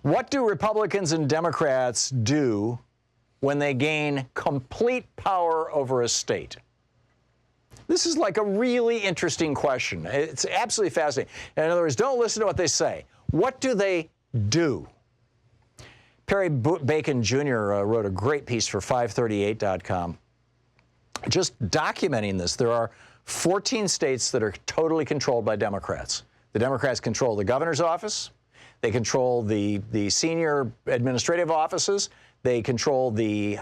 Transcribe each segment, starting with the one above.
What do Republicans and Democrats do when they gain complete power over a state? This is like a really interesting question. It's absolutely fascinating. In other words, don't listen to what they say. What do they do? Perry Bacon Jr. Wrote a great piece for 538.com just documenting this. There are 14 states that are totally controlled by Democrats. The Democrats control the governor's office. They control the senior administrative offices. They control the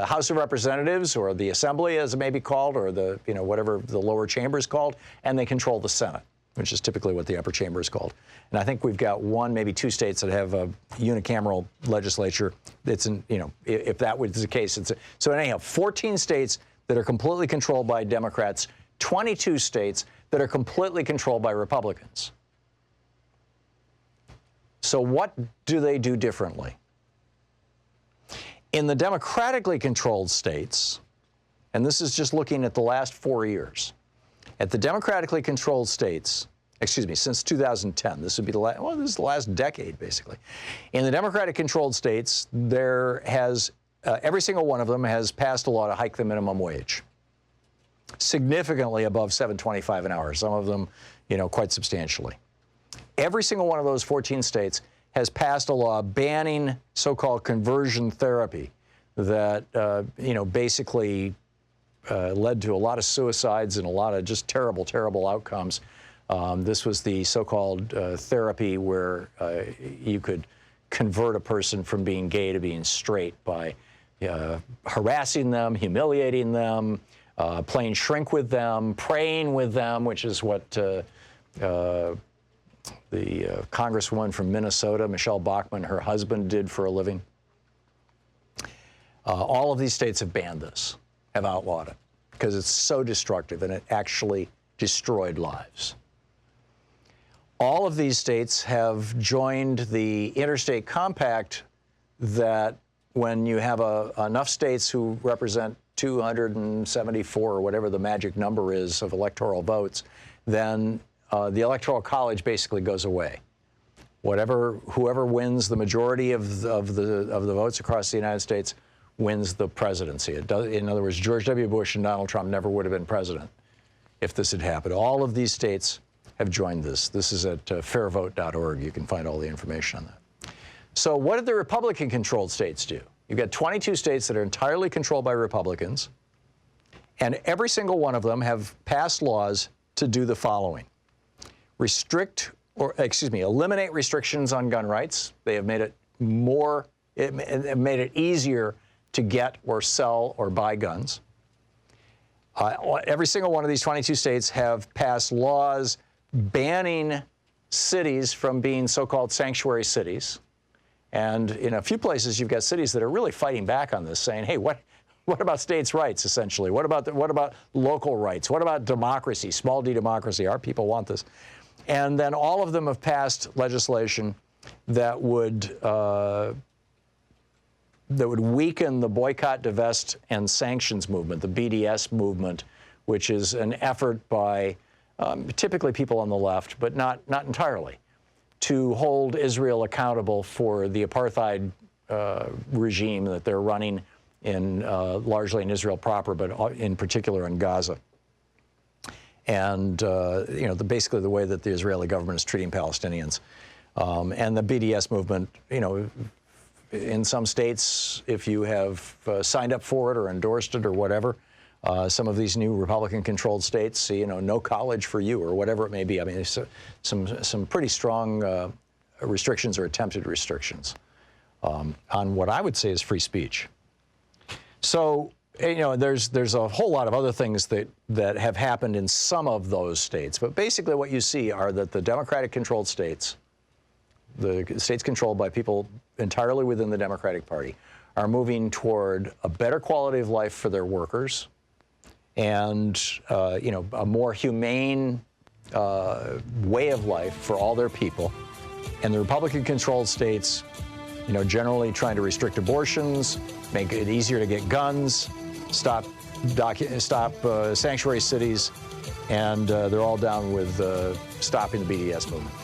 House of Representatives, or the Assembly, as it may be called, or the, whatever the lower chamber is called, and they control the Senate, which is typically what the upper chamber is called. And I think we've got one, maybe two states that have a unicameral legislature. That's if that was the case, so anyhow, 14 states that are completely controlled by Democrats, 22 states that are completely controlled by Republicans. So what do they do differently? In the democratically controlled states, and this is just looking at the last 4 years, at the democratically controlled states, since 2010, this would be this is the last decade, basically. In the democratic controlled states, there has, every single one of them has passed a law to hike the minimum wage, significantly above $7.25 an hour, some of them, quite substantially. Every single one of those 14 states has passed a law banning so-called conversion therapy that, basically led to a lot of suicides and a lot of just terrible, terrible outcomes. This was the so-called therapy where you could convert a person from being gay to being straight by harassing them, humiliating them, playing shrink with them, praying with them, which is what the Congresswoman from Minnesota, Michelle Bachmann, her husband, did for a living. All of these states have banned this, have outlawed it, because it's so destructive and it actually destroyed lives. All of these states have joined the interstate compact that when you have enough states who represent 274 or whatever the magic number is of electoral votes, then the Electoral College basically goes away. Whoever wins the majority of the votes across the United States wins the presidency. In other words, George W. Bush and Donald Trump never would have been president if this had happened. All of these states have joined this. This is at fairvote.org. You can find all the information on that. So what did the Republican-controlled states do? You've got 22 states that are entirely controlled by Republicans, and every single one of them have passed laws to do the following. Eliminate restrictions on gun rights. They have made it made it easier to get or sell or buy guns. Every single one of these 22 states have passed laws banning cities from being so-called sanctuary cities. And in a few places, you've got cities that are really fighting back on this, saying, hey, what about states' rights, essentially? What about local rights? What about democracy, small d democracy? Our people want this. And then all of them have passed legislation that would weaken the boycott, divest, and sanctions movement, the BDS movement, which is an effort by typically people on the left, but not entirely, to hold Israel accountable for the apartheid regime that they're running largely in Israel proper, but in particular in Gaza. And basically the way that the Israeli government is treating Palestinians, and the BDS movement. In some states, if you have signed up for it or endorsed it or whatever, some of these new Republican-controlled states, no college for you or whatever it may be. I mean, there's some pretty strong restrictions or attempted restrictions on what I would say is free speech. So. There's a whole lot of other things that have happened in some of those states. But basically what you see are that the Democratic-controlled states, the states controlled by people entirely within the Democratic Party, are moving toward a better quality of life for their workers and, a more humane way of life for all their people. And the Republican-controlled states, generally trying to restrict abortions, make it easier to get guns, stop sanctuary cities, and they're all down with stopping the BDS movement.